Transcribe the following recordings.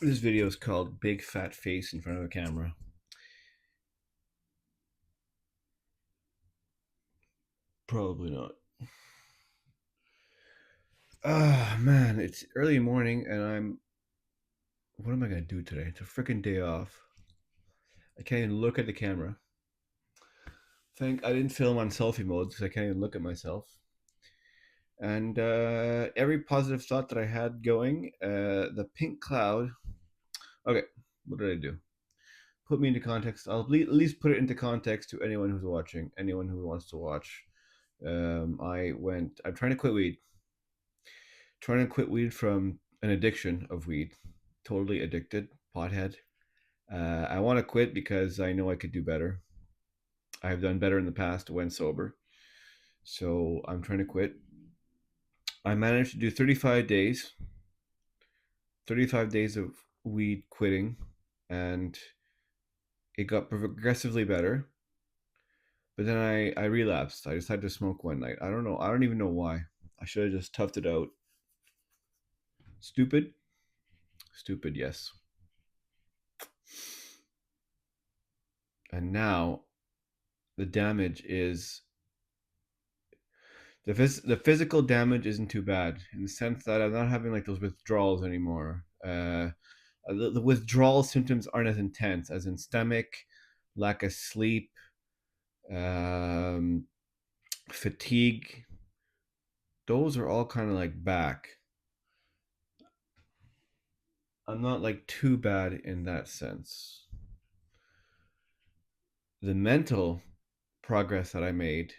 This video is called Big Fat Face in Front of a Camera. Probably not. Ah, man, it's early morning and I'm. What am I going to do today? It's a freaking day off. I can't even look at the camera. Thank I didn't film on selfie mode because I can't even look at myself. And every positive thought that I had going, the pink cloud. Okay, what did I do? Put me into context. I'll at least put it into context to anyone who's watching, anyone who wants to watch. I'm trying to quit weed. Trying to quit weed from an addiction of weed. Totally addicted, pothead. I want to quit because I know I could do better. I have done better in the past when sober. So I'm trying to quit. I managed to do 35 days of weed quitting, and it got progressively better. But then I relapsed. I decided to smoke one night. I don't know. I don't even know why. I should have just toughed it out. Stupid? Stupid, yes. And now the damage is the physical damage isn't too bad in the sense that I'm not having like those withdrawals anymore. The withdrawal symptoms aren't as intense as in stomach, lack of sleep, um, fatigue. Those are all kind of like back. I'm not like too bad in that sense. The mental progress that I made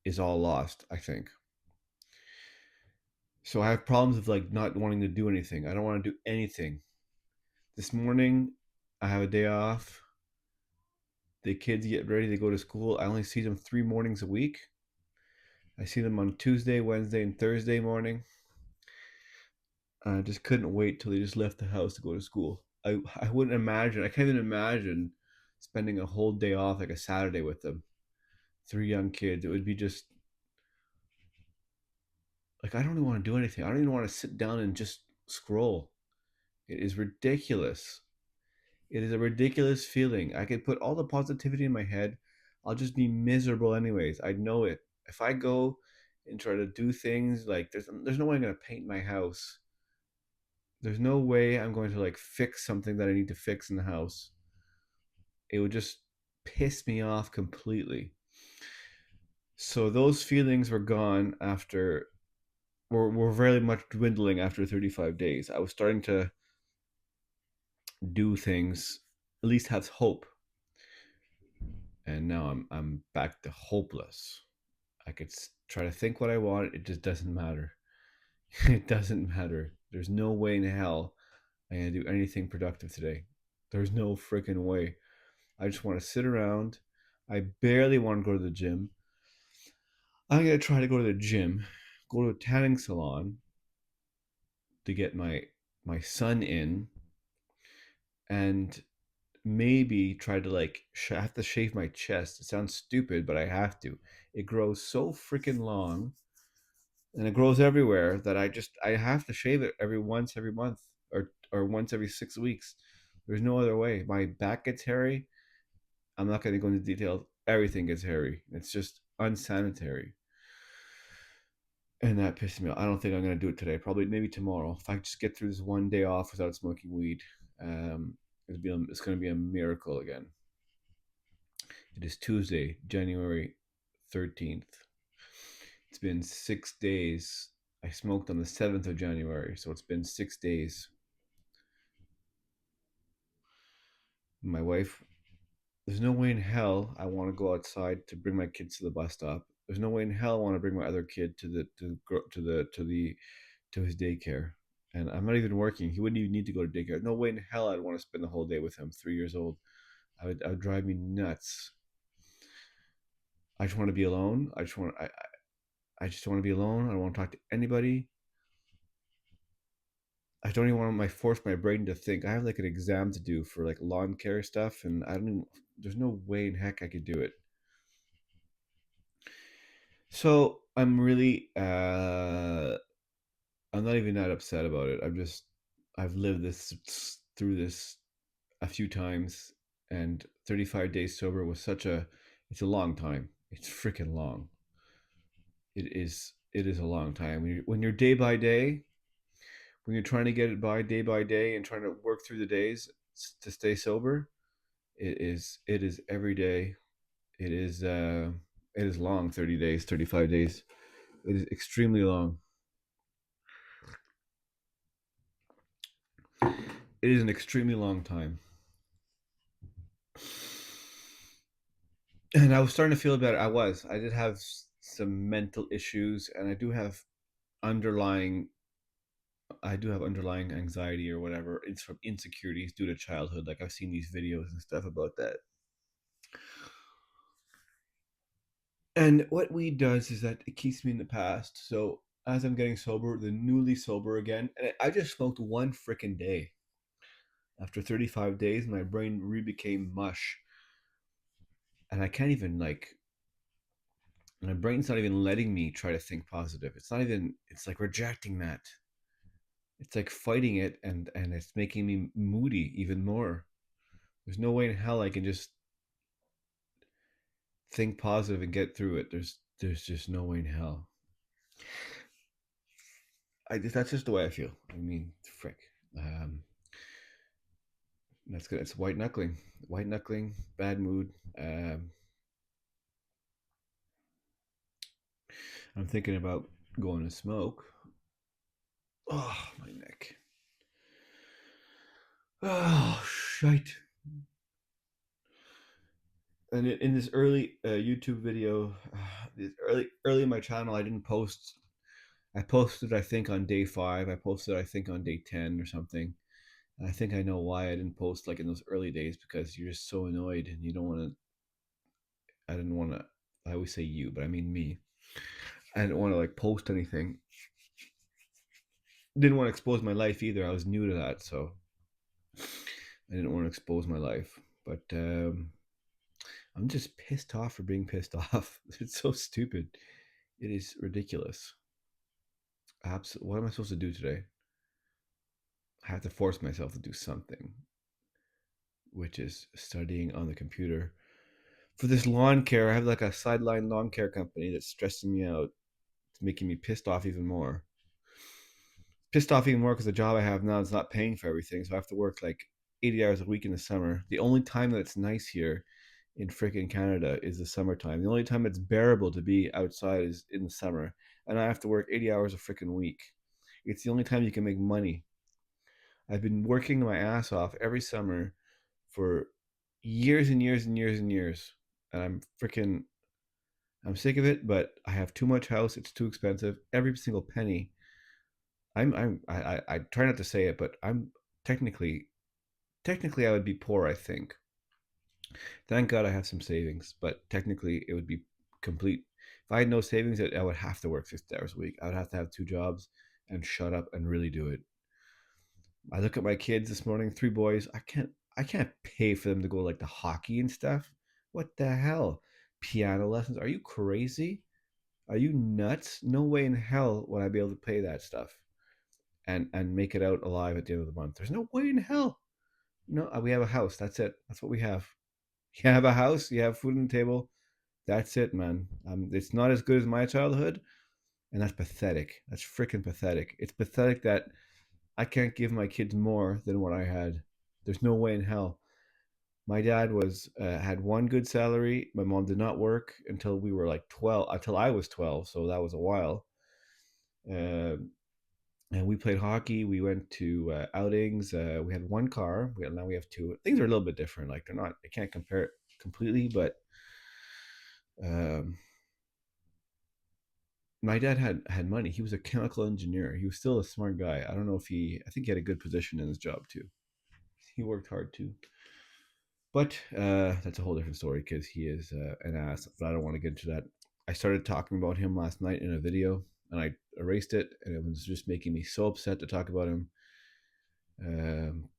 is all lost, I think. So I have problems with like not wanting to do anything. I don't want to do anything. This morning, I have a day off. The kids get ready to go to school. I only see them 3 mornings a week. I see them on Tuesday, Wednesday, and Thursday morning. I just couldn't wait till they just left the house to go to school. I wouldn't imagine. I can't even imagine spending a whole day off like a Saturday with them. Three young kids. It would be just like I don't even want to do anything. I don't even want to sit down and just scroll. It is ridiculous. It is a ridiculous feeling. I could put all the positivity in my head. I'll just be miserable anyways. I know it. If I go and try to do things like there's no way I'm gonna paint my house. There's no way I'm going to like fix something that I need to fix in the house. It would just piss me off completely. So those feelings were gone after were very much dwindling after 35 days. I was starting to do things, at least have hope. And now I'm back to hopeless. I could try to think what I want. It just doesn't matter. It doesn't matter. There's no way in hell I'm gonna do anything productive today. There's no freaking way. I just want to sit around. I barely want to go to the gym. I'm gonna try to go to the gym, go to a tanning salon to get my son in, and maybe try to like I have to shave my chest. It sounds stupid, but I have to. It grows so freaking long and it grows everywhere that I have to shave it every month or once every 6 weeks. There's no other way. My back gets hairy. I'm not going to go into details. Everything gets hairy. It's just unsanitary, and that pisses me off. I don't think I'm going to do it today. Probably maybe tomorrow. If I just get through this one day off without smoking weed, it's going to be a miracle again. It is Tuesday, January 13th. It's been 6 days. I smoked on the 7th of January, so it's been 6 days. My wife, there's no way in hell I want to go outside to bring my kids to the bus stop. There's no way in hell I want to bring my other kid to his daycare. And I'm not even working. He wouldn't even need to go to daycare. No way in hell I'd want to spend the whole day with him. 3 years old. I would drive me nuts. I just want to be alone. I just want to be alone. I don't want to talk to anybody. I don't even want to force my brain to think. I have like an exam to do for like lawn care stuff, and I don't. Even, there's no way in heck I could do it. So I'm really. I'm not even that upset about it. I'm just. I've lived this through this a few times, and 35 days sober was such a it's a long time. It's freaking long. It is a long time when you're day by day, when you're trying to get it by day and trying to work through the days to stay sober. It is every day. It is it is long. 30 days, 35 days. It is extremely long. It is an extremely long time. And I was starting to feel better. I did have some mental issues, and underlying I do have underlying anxiety or whatever. It's from insecurities due to childhood. Like I've seen these videos and stuff about that. And what weed does is that it keeps me in the past. So as I'm getting sober, the newly sober again, and I just smoked one freaking day. After 35 days, my brain re became mush, and I can't even like. My brain's not even letting me try to think positive. It's not even. It's like rejecting that. It's like fighting it, and it's making me moody even more. There's no way in hell I can just think positive and get through it. There's just no way in hell. That's just the way I feel. I mean, frick. Um, that's good. It's white knuckling, bad mood. Um, I'm thinking about going to smoke. Oh, my neck. Oh, shite. And in this early YouTube video, early in my channel, I didn't post. I posted, I think, on day 5. I posted, I think, on day 10 or something. And I think I know why I didn't post like in those early days, because you're just so annoyed and you don't want to. I didn't want to. I always say you, but I mean me. I didn't want to like post anything. Didn't want to expose my life either. I was new to that, so I didn't want to expose my life. But I'm just pissed off for being pissed off. It's so stupid. It is ridiculous. What am I supposed to do today? I have to force myself to do something, which is studying on the computer. For this lawn care, I have like a sideline lawn care company that's stressing me out. It's making me pissed off even more. Pissed off even more because the job I have now is not paying for everything. So I have to work like 80 hours a week in the summer. The only time that it's nice here in freaking Canada is the summertime. The only time it's bearable to be outside is in the summer. And I have to work 80 hours a freaking week. It's the only time you can make money. I've been working my ass off every summer for years and years and years and years. And I'm sick of it, but I have too much house. It's too expensive. Every single penny. I try not to say it, but I'm technically technically I would be poor, I think. Thank God I have some savings, but technically it would be complete. If I had no savings, I would have to work 60 hours a week. I would have to have 2 jobs and shut up and really do it. I look at my kids this morning, 3 boys. I can't pay for them to go like to hockey and stuff. What the hell? Piano lessons? Are you crazy? Are you nuts? No way in hell would I be able to pay that stuff and make it out alive at the end of the month. There's no way in hell. No, we have a house. That's it. That's what we have. You have a house. You have food on the table. That's it, man. It's not as good as my childhood, and that's pathetic. That's freaking pathetic. It's pathetic that I can't give my kids more than what I had. There's no way in hell. My dad was had one good salary. My mom did not work until we were like 12, until I was 12. So that was a while. Uh, and we played hockey. We went to outings. We had one car. Now we have two. Things are a little bit different. Like they're not. I can't compare it completely, but um, my dad had money. He was a chemical engineer. He was still a smart guy. I don't know if he. I think he had a good position in his job too. He worked hard too. But that's a whole different story because he is an ass. But I don't want to get into that. I started talking about him last night in a video, and I erased it, and it was just making me so upset to talk about him. Um,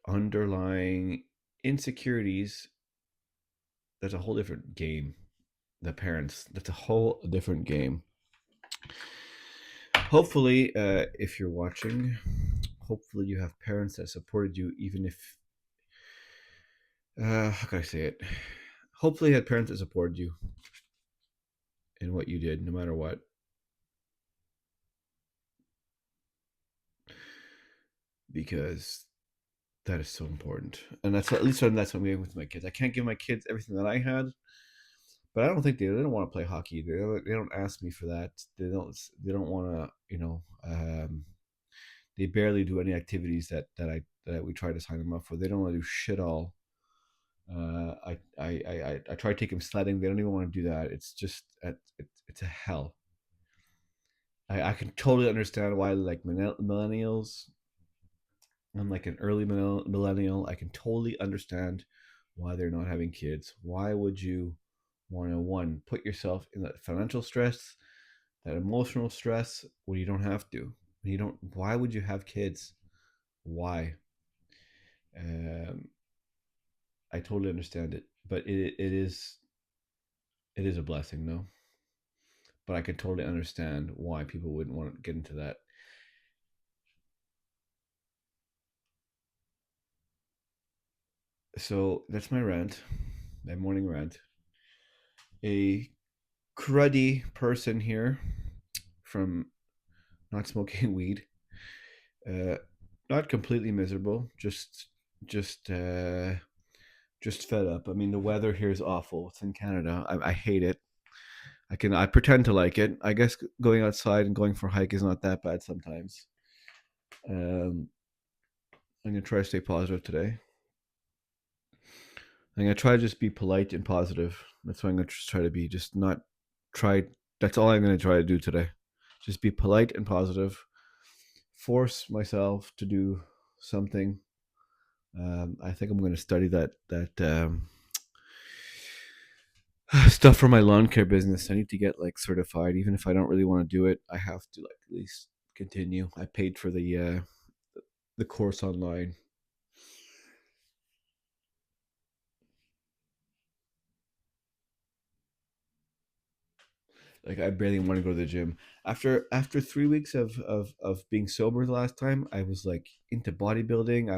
Underlying insecurities. That's a whole different game. The parents. That's a whole different game. Hopefully, if you're watching, hopefully you have parents that supported you, even if how can I say it? Hopefully, you had parents that supported you in what you did, no matter what, because that is so important. And that's at least that's what I'm doing with my kids. I can't give my kids everything that I had, but I don't think they don't want to play hockey. They don't ask me for that. They don't want to. They barely do any activities that we try to sign them up for. They don't want to do shit all. I try to take them sledding. They don't even want to do that. It's just it's a hell. I can totally understand why like millennials. I'm like an early millennial. I can totally understand why they're not having kids. Why would you want to one put yourself in that financial stress, that emotional stress when you don't have to? When you don't. Why would you have kids? Why? Um, I totally understand it, but it is a blessing, no. But I can totally understand why people wouldn't want to get into that. So that's my rant, my morning rant. A cruddy person here from not smoking weed. Uh, Not completely miserable, just uh, just fed up. I mean, the weather here is awful. It's in Canada. I hate it. I pretend to like it. I guess going outside and going for a hike is not that bad sometimes. Um, I'm gonna try to stay positive today. I'm gonna try to just be polite and positive. That's what I'm gonna just try to be. Just not try. That's all I'm gonna try to do today. Just be polite and positive. Force myself to do something. I think I'm gonna study that stuff for my lawn care business. I need to get like certified, even if I don't really want to do it. I have to like at least continue. I paid for the course online. Like I barely want to go to the gym. After 3 weeks of being sober the last time, I was like into bodybuilding.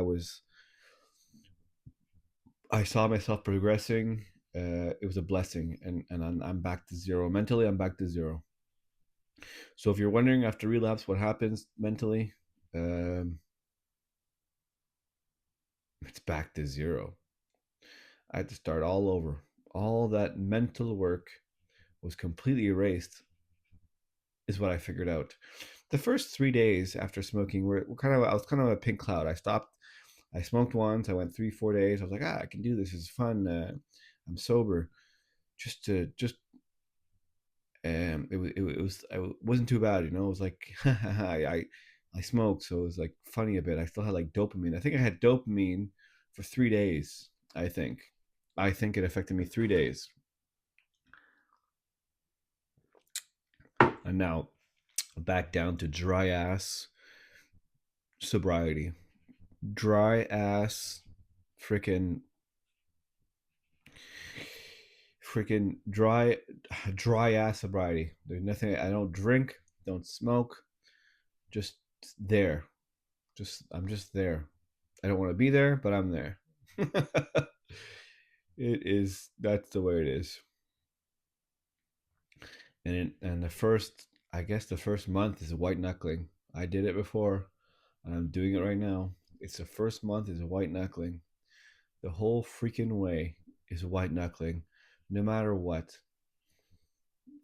I saw myself progressing. It was a blessing, and I'm back to zero mentally. I'm back to zero. So if you're wondering after relapse what happens mentally, um, it's back to zero. I had to start all over. All that mental work was completely erased, is what I figured out. The first 3 days after smoking were kind of I was kind of a pink cloud. I stopped. I smoked once. I went 3 4 days. I was like, I can do this. It's fun. I'm sober. Just it wasn't too bad. It was like I smoked, so it was like funny a bit. I still had like dopamine. I think I had dopamine for 3 days. I think it affected me 3 days, and now back down to dry ass sobriety. Dry ass, freaking, freaking dry ass sobriety. There's nothing. I don't drink, don't smoke. Just there. I'm just there. I don't want to be there, but I'm there. It is. That's the way it is. And the first, I guess, the first month is white knuckling. I did it before, and I'm doing it right now. It's the first month is white knuckling. The whole freaking way is white knuckling, no matter what.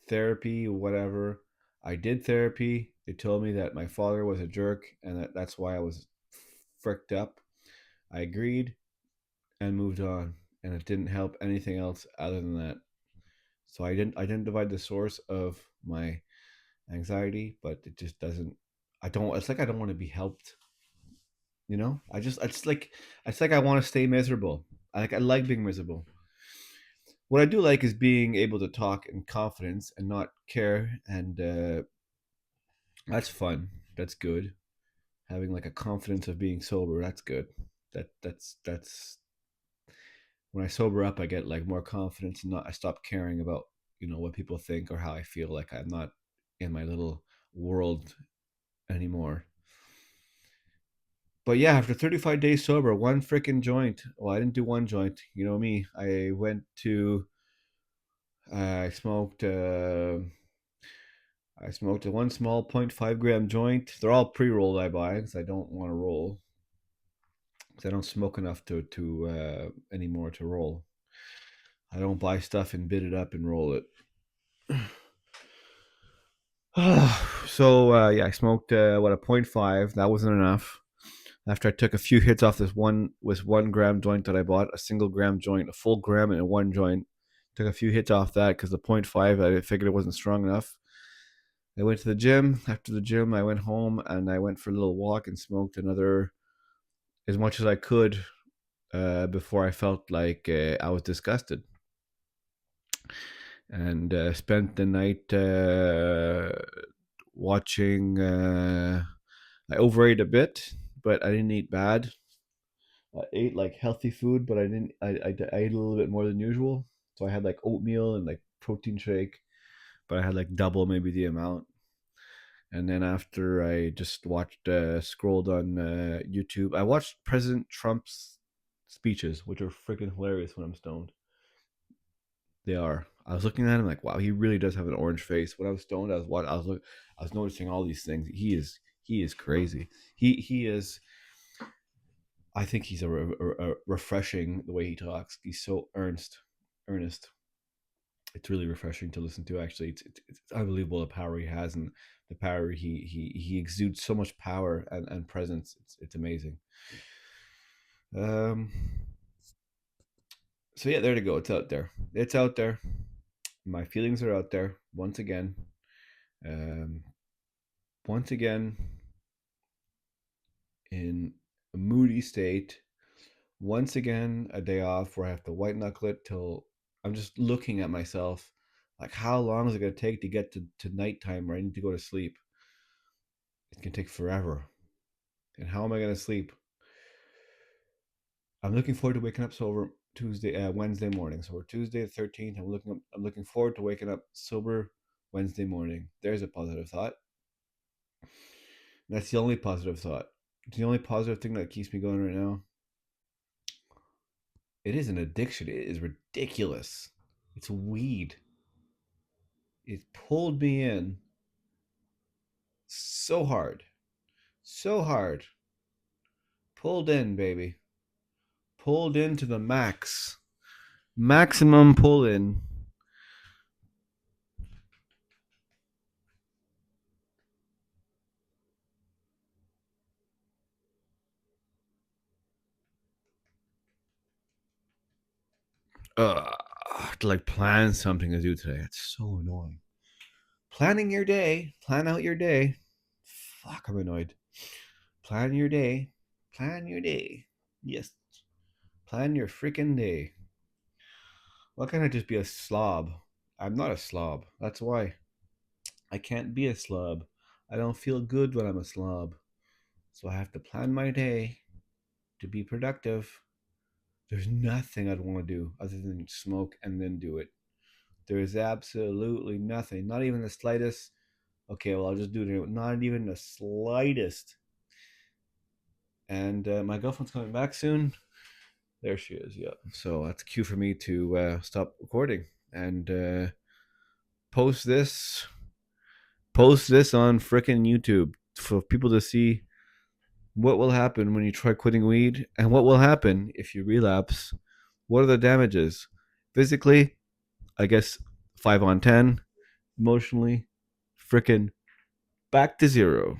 Therapy, whatever. I did therapy. They told me that my father was a jerk and that's why I was fricked up. I agreed and moved on, and it didn't help anything else other than that. So I didn't divide the source of my anxiety, but it just doesn't. I don't. It's like I don't want to be helped. It's like I want to stay miserable. I like being miserable. What I do like is being able to talk in confidence and not care, and that's fun. That's good. Having like a confidence of being sober, that's good. That's when I sober up, I get like more confidence and not. I stop caring about what people think or how I feel. Like I'm not in my little world anymore. But yeah, after 35 days sober, one freaking joint. Well, I didn't do one joint. You know me. I went to. I smoked. I smoked a one small 0.5 gram joint. They're all pre-rolled. I buy because I don't want to roll. Because I don't smoke enough to anymore to roll. I don't buy stuff and bit it up and roll it. So yeah, I smoked what a 0.5. That wasn't enough. After I took a few hits off this 1 gram joint that I bought, a single gram joint, a full gram and one joint. Took a few hits off that because the 0.5 I figured it wasn't strong enough. I went to the gym. After the gym, I went home and I went for a little walk and smoked another as much as I could before I felt like I was disgusted. And spent the night watching. I overate a bit, but I didn't eat bad. I ate like healthy food, but I didn't. I ate a little bit more than usual. So I had like oatmeal and like protein shake, but I had like double maybe the amount. And then after I just watched, scrolled on YouTube. I watched President Trump's speeches, which are freaking hilarious when I'm stoned. They are. I was looking at him like, wow, he really does have an orange face. When I was stoned, I was noticing all these things. He is crazy. He is. I think he's a refreshing the way he talks. He's so earnest. It's really refreshing to listen to. Actually, it's unbelievable the power he has and the power he exudes so much power and presence. It's amazing. Um. So yeah, there to go. It's out there. It's out there. My feelings are out there once again. Um. Once again, in a moody state. Once again, a day off where I have to white knuckle it till I'm just looking at myself. Like, how long is it going to take to get to nighttime where I need to go to sleep? It's going to take forever. And how am I going to sleep? I'm looking forward to waking up sober Wednesday morning. So we're Tuesday the 13th. I'm looking forward to waking up sober Wednesday morning. There's a positive thought. And that's the only positive thought. It's the only positive thing that keeps me going right now. It is an addiction. It is ridiculous. It's weed. It pulled me in so hard. So hard. Pulled in, baby. Pulled in to the max. Maximum pull in. Uh, to like plan something to do today. It's so annoying. Planning your day. Plan out your day. Fuck, I'm annoyed. Plan your day. Plan your day. Yes. Plan your freaking day. Why can't I just be a slob? I'm not a slob. That's why. I can't be a slob. I don't feel good when I'm a slob. So I have to plan my day to be productive. There's nothing I'd want to do other than smoke and then do it. There is absolutely nothing, not even the slightest. Okay, well, I'll just do it. Not even the slightest. And my girlfriend's coming back soon. There she is. Yeah. So that's cue for me to stop recording and post this. Post this on frickin' YouTube for people to see what will happen when you try quitting weed and what will happen if you relapse. What are the damages? Physically, I guess 5 on 10. Emotionally, frickin' back to zero.